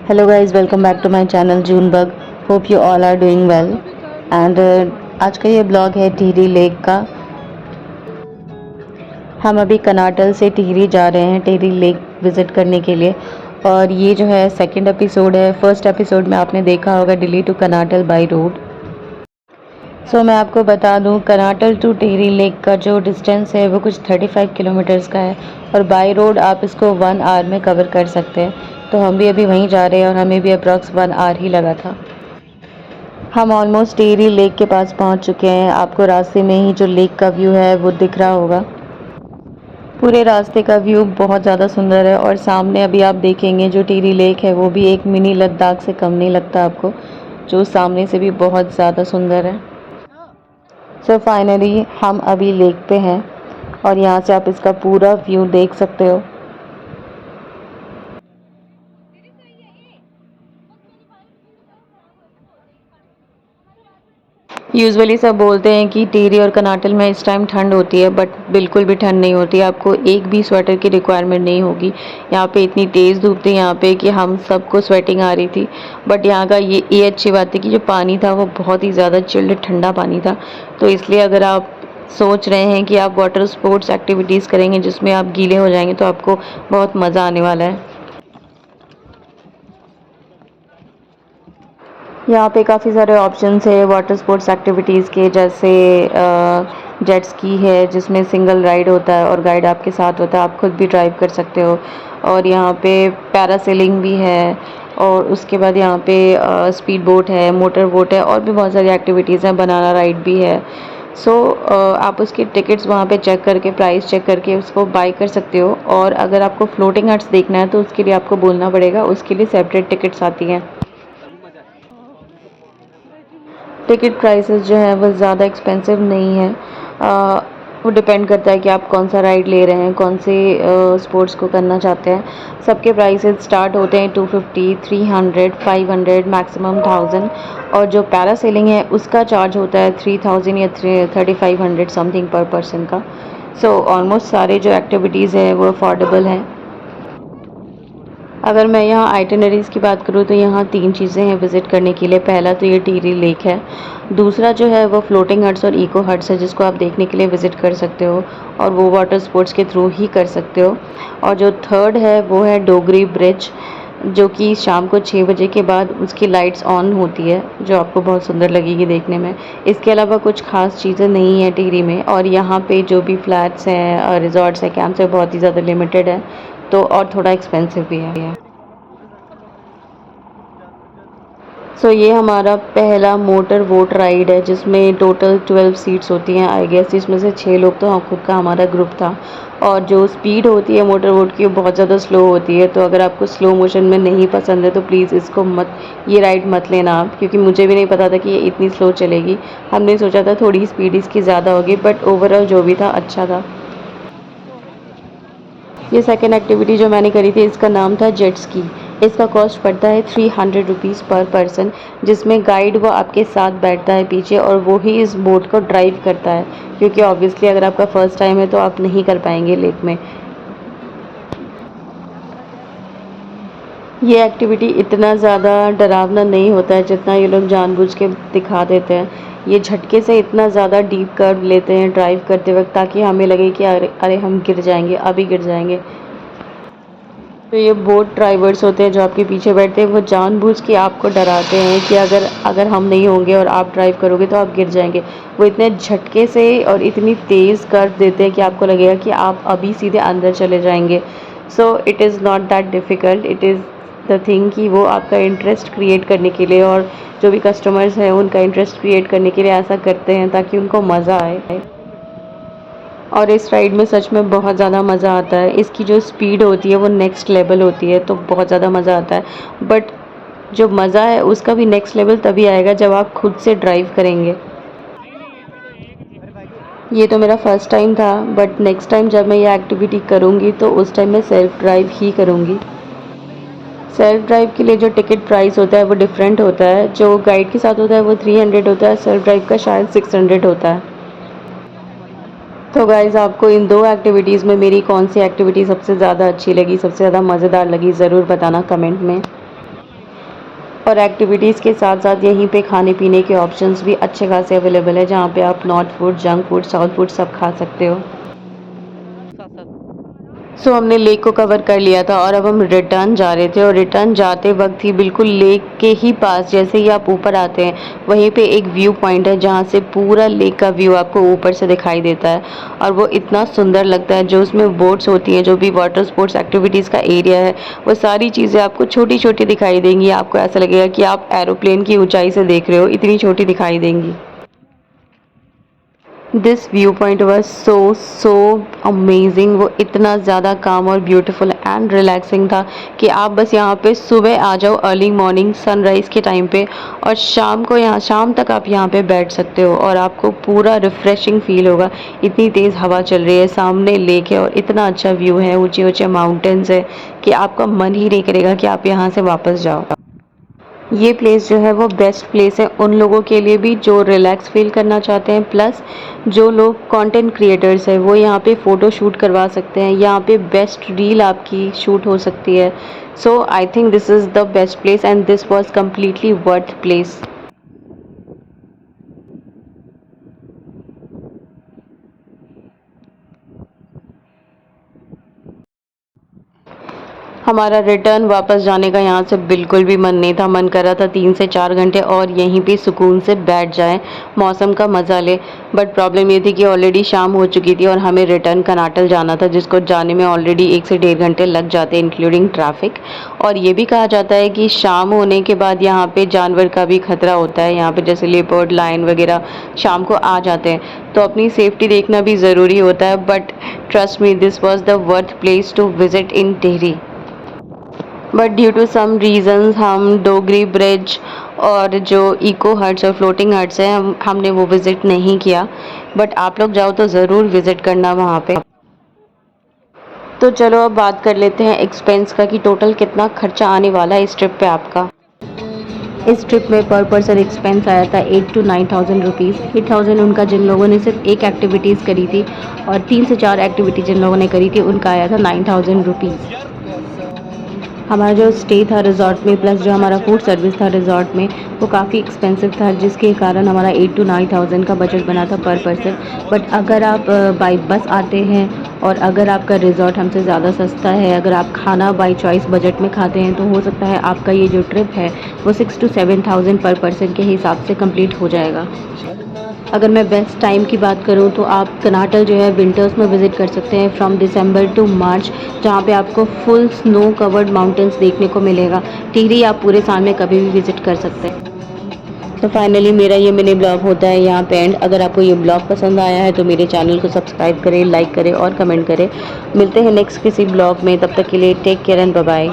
Hello guys, welcome back to my channel Junebug. Hope you all are doing well. And आज का ये blog है Tehri lake का। हम अभी कनाटल से टिहरी जा रहे हैं टिहरी लेक विज़िट करने के लिए। और ये जो है सेकंड एपिसोड है। फर्स्ट एपिसोड में आपने देखा होगा दिल्ली टू कनाटल बाय रोड। मैं आपको बता दूं, कनाटल टू टिहरी लेक का जो डिस्टेंस है वो कुछ 35 किलोमीटर्स का है और बाय रोड आप इसको 1 आवर में कवर कर सकते हैं। तो हम भी अभी वहीं जा रहे हैं और हमें भी अप्रॉक्स 1 आवर ही लगा था। हम ऑलमोस्ट टिहरी लेक के पास पहुंच चुके हैं। आपको रास्ते में ही जो लेक का व्यू है वो दिख रहा होगा। पूरे रास्ते का व्यू बहुत ज़्यादा सुंदर है और सामने अभी आप देखेंगे जो टिहरी लेक है वो भी एक मिनी लद्दाख से कम नहीं लगता आपको, जो सामने से भी बहुत ज़्यादा सुंदर है। फाइनली हम अभी लेक पे हैं और यहाँ से आप इसका पूरा व्यू देख सकते हो। यूजुअली सब बोलते हैं कि टिहरी और कनाटल में इस टाइम ठंड होती है, बट बिल्कुल भी ठंड नहीं होती। आपको एक भी स्वेटर की रिक्वायरमेंट नहीं होगी। यहाँ पे इतनी तेज़ धूप थी यहाँ पे कि हम सबको स्वेटिंग आ रही थी। बट यहाँ का ये अच्छी बात है कि जो पानी था वो बहुत ही ज़्यादा चिल्ड ठंडा पानी था। तो इसलिए अगर आप सोच रहे हैं कि आप वाटर स्पोर्ट्स एक्टिविटीज़ करेंगे जिसमें आप गीले हो जाएंगे तो आपको बहुत मज़ा आने वाला है। यहाँ पे काफ़ी सारे ऑप्शंस है वाटर स्पोर्ट्स एक्टिविटीज़ के, जैसे जेट स्की है जिसमें सिंगल राइड होता है और गाइड आपके साथ होता है, आप खुद भी ड्राइव कर सकते हो। और यहाँ पे पैरासेलिंग भी है और उसके बाद यहाँ पे स्पीड बोट है, मोटर बोट है और भी बहुत सारी एक्टिविटीज़ हैं, बनाना राइड भी है। आप उसके टिकट्स वहाँ पे चेक करके, प्राइस चेक करके उसको बाय कर सकते हो। और अगर आपको फ्लोटिंग हट्स देखना है तो उसके लिए आपको बोलना पड़ेगा, उसके लिए सेपरेट टिकट्स आती हैं। टिकट प्राइसेस जो है वो ज़्यादा एक्सपेंसिव नहीं है। वो डिपेंड करता है कि आप कौन सा राइड ले रहे हैं, कौन से स्पोर्ट्स को करना चाहते हैं। सबके प्राइसेस स्टार्ट होते हैं 250, 300, 500, मैक्सिमम 1000। और जो पैरासेलिंग है उसका चार्ज होता है 3000 या 3500 समथिंग पर पर्सन का। ऑलमोस्ट सारे जो एक्टिविटीज़ है वो अफोर्डेबल हैं। अगर मैं यहाँ आइटिनरीज़ की बात करूँ तो यहाँ 3 चीज़ें हैं विज़िट करने के लिए। पहला तो ये टिहरी लेक है, दूसरा जो है वो फ्लोटिंग हट्स और इको हट्स है जिसको आप देखने के लिए विज़िट कर सकते हो और वो वाटर स्पोर्ट्स के थ्रू ही कर सकते हो। और जो थर्ड है वो है डोगरी ब्रिज, जो कि शाम को 6 बजे के बाद उसकी लाइट्स ऑन होती है, जो आपको बहुत सुंदर लगेगी देखने में। इसके अलावा कुछ ख़ास चीज़ें नहीं हैं टिहरी में। और यहाँ पे जो भी फ्लैट्स हैं और रिजॉर्ट्स हैं, कैंप्स हैं, बहुत ही ज़्यादा लिमिटेड है, तो और थोड़ा एक्सपेंसिव भी है। ये हमारा पहला मोटर बोट राइड है जिसमें टोटल 12 सीट्स होती हैं आई गेस, जिसमें से 6 लोग तो खुद का हमारा ग्रुप था। और जो स्पीड होती है मोटर बोट की वो बहुत ज़्यादा स्लो होती है, तो अगर आपको स्लो मोशन में नहीं पसंद है तो प्लीज़ इसको मत, ये राइड मत लेना आप, क्योंकि मुझे भी नहीं पता था कि ये इतनी स्लो चलेगी। हमने सोचा था थोड़ी स्पीड इसकी ज़्यादा होगी, बट ओवरऑल जो भी था अच्छा था। ये सेकेंड एक्टिविटी जो मैंने करी थी इसका नाम था जेट स्की। इसका कॉस्ट पड़ता है 300 रुपीज़ पर पर्सन, जिसमें गाइड वो आपके साथ बैठता है पीछे और वो ही इस बोट को ड्राइव करता है, क्योंकि ऑब्वियसली अगर आपका फर्स्ट टाइम है तो आप नहीं कर पाएंगे लेक में। ये एक्टिविटी इतना ज़्यादा डरावना नहीं होता है जितना ये लोग जानबूझ के दिखा देते हैं। ये झटके से इतना ज़्यादा डीप कर्व लेते हैं ड्राइव करते वक्त ताकि हमें लगे कि अरे अरे हम गिर जाएंगे, अभी गिर जाएंगे। तो ये बोट ड्राइवर्स होते हैं जो आपके पीछे बैठते हैं, वो जानबूझ के आपको डराते हैं कि अगर अगर हम नहीं होंगे और आप ड्राइव करोगे तो आप गिर जाएंगे। वो इतने झटके से और इतनी तेज़ कर्व देते हैं कि आपको लगेगा कि आप अभी सीधे अंदर चले जाएंगे। It is not that difficult, it is the thing कि वो आपका इंटरेस्ट क्रिएट करने के लिए और जो भी कस्टमर्स हैं उनका इंटरेस्ट क्रिएट करने के लिए ऐसा करते हैं ताकि उनको मज़ा आए। और इस राइड में सच में बहुत ज़्यादा मज़ा आता है। इसकी जो स्पीड होती है वो नेक्स्ट लेवल होती है, तो बहुत ज़्यादा मज़ा आता है। बट जो मज़ा है उसका भी नेक्स्ट लेवल तभी आएगा जब आप खुद से ड्राइव करेंगे। ये तो मेरा फर्स्ट टाइम था, बट नेक्स्ट टाइम जब मैं ये एक्टिविटी करूँगी तो उस टाइम मैं सेल्फ़ ड्राइव ही करूँगी। सेल्फ़ ड्राइव के लिए जो टिकट प्राइस होता है वो डिफरेंट होता है। जो गाइड के साथ होता है वो 300 होता है, सेल्फ़ ड्राइव का शायद 600 होता है। तो गाइज़, आपको इन 2 एक्टिविटीज़ में मेरी कौन सी एक्टिविटी सबसे ज़्यादा अच्छी लगी, सबसे ज़्यादा मज़ेदार लगी, ज़रूर बताना कमेंट में। और एक्टिविटीज़ के साथ साथ यहीं पे खाने पीने के ऑप्शंस भी अच्छे खासे अवेलेबल है, जहाँ पे आप north food, junk food, south food सब खा सकते हो। सो हमने लेक को कवर कर लिया था और अब हम रिटर्न जा रहे थे, और रिटर्न जाते वक्त ही बिल्कुल लेक के ही पास जैसे ही आप ऊपर आते हैं वहीं पे एक व्यू पॉइंट है, जहाँ से पूरा लेक का व्यू आपको ऊपर से दिखाई देता है, और वो इतना सुंदर लगता है। जो उसमें बोट्स होती हैं, जो भी वाटर स्पोर्ट्स एक्टिविटीज़ का एरिया है, वो सारी चीज़ें आपको छोटी छोटी दिखाई देंगी। आपको ऐसा लगेगा कि आप एरोप्लेन की ऊंचाई से देख रहे हो, इतनी छोटी दिखाई देंगी। This view point was so amazing. वो इतना ज़्यादा काम और ब्यूटीफुल एंड रिलैक्सिंग था कि आप बस यहाँ पे सुबह आ जाओ अर्ली मॉर्निंग सनराइज़ के टाइम पे, और शाम तक आप यहाँ पे बैठ सकते हो और आपको पूरा रिफ़्रेशिंग फील होगा। इतनी तेज़ हवा चल रही है, सामने लेक है और इतना अच्छा व्यू है, ऊंचे ऊंचे माउंटेन्स है कि आपका मन ही नहीं करेगा कि आप यहाँ से वापस जाओ। ये प्लेस जो है वो बेस्ट प्लेस है उन लोगों के लिए भी जो रिलैक्स फील करना चाहते हैं, प्लस जो लोग कंटेंट क्रिएटर्स हैं वो यहाँ पे फ़ोटो शूट करवा सकते हैं। यहाँ पे बेस्ट रील आपकी शूट हो सकती है। So I think this is the best place and this was completely worth place. हमारा रिटर्न वापस जाने का यहाँ से बिल्कुल भी मन नहीं था। मन कर रहा था 3 से 4 घंटे और यहीं पे सुकून से बैठ जाएं, मौसम का मज़ा लें। बट प्रॉब्लम ये थी कि ऑलरेडी शाम हो चुकी थी और हमें रिटर्न कनाटल जाना था, जिसको जाने में ऑलरेडी 1 से 1.5 घंटे लग जाते हैं इंक्लूडिंग ट्रैफिक। और ये भी कहा जाता है कि शाम होने के बाद यहाँ पे जानवर का भी खतरा होता है। यहाँ पे जैसे लेपर्ड, लायन वगैरह शाम को आ जाते हैं, तो अपनी सेफ्टी देखना भी ज़रूरी होता है। But trust me, this was the worth place to visit in Tehri. But due to some reasons हम डोगरी ब्रिज और जो इको हट्स और फ्लोटिंग हट्स हैं हमने वो विज़िट नहीं किया। बट आप लोग जाओ तो ज़रूर विज़िट करना वहाँ पे। तो चलो अब बात कर लेते हैं एक्सपेंस का कि टोटल कितना खर्चा आने वाला है इस ट्रिप पे आपका। इस ट्रिप में पर पर्सन एक्सपेंस आया था 8 to 9,000 रुपीज़। 8,000 उनका जिन लोगों ने सिर्फ एक एक्टिविटीज़ करी थी, और 3 से 4 एक्टिविटी जिन लोगों ने करी थी उनका आया था 9,000 रुपीज़। हमारा जो स्टे था रिज़ॉर्ट में, प्लस जो हमारा फूड सर्विस था रिज़ॉर्ट में, वो काफ़ी एक्सपेंसिव था, जिसके कारण हमारा 8 to 9,000 का बजट बना था पर पर्सन। बट अगर आप बाई बस आते हैं और अगर आपका रिज़ॉर्ट हमसे ज़्यादा सस्ता है, अगर आप खाना बाई चॉइस बजट में खाते हैं, तो हो सकता है आपका ये जो ट्रिप है वो 6 to 7,000 पर पर्सन के हिसाब से कंप्लीट हो जाएगा। अगर मैं बेस्ट टाइम की बात करूं तो आप कनाटल जो है विंटर्स में विज़िट कर सकते हैं, फ्रॉम दिसंबर टू मार्च, जहां पे आपको फुल स्नो कवर्ड माउंटेन्स देखने को मिलेगा। टिहरी आप पूरे साल में कभी भी विज़िट कर सकते हैं। तो फाइनली मेरा ये मिनी ब्लॉग होता है यहाँ पे एंड। अगर आपको ये ब्लॉग पसंद आया है तो मेरे चैनल को सब्सक्राइब करें, लाइक करें और कमेंट करें। मिलते हैं नेक्स्ट किसी ब्लॉग में, तब तक के लिए take care and bye bye.